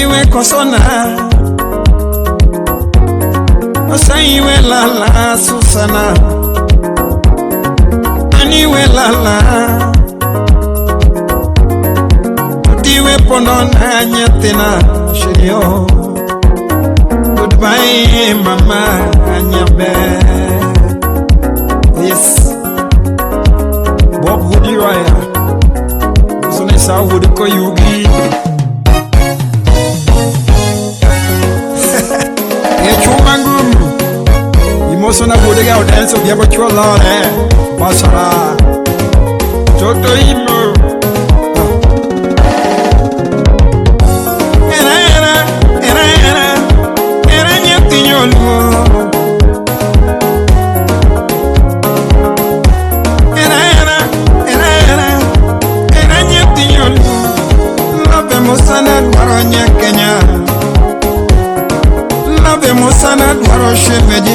Osaiwe kosona Osaiwe lala Susana Aniwe lala Diwe pondona nyatina Shirio Goodbye mama Anyabe Yes Bob Woody Raya Uzunesa Woody Koyugi Echumangum Imosona Woody Gao Dance of Yabachola Basara Toto Imo Era Nyatinyolu Musana Dwaro Nyakenya Love Musana Dwaro Shemeji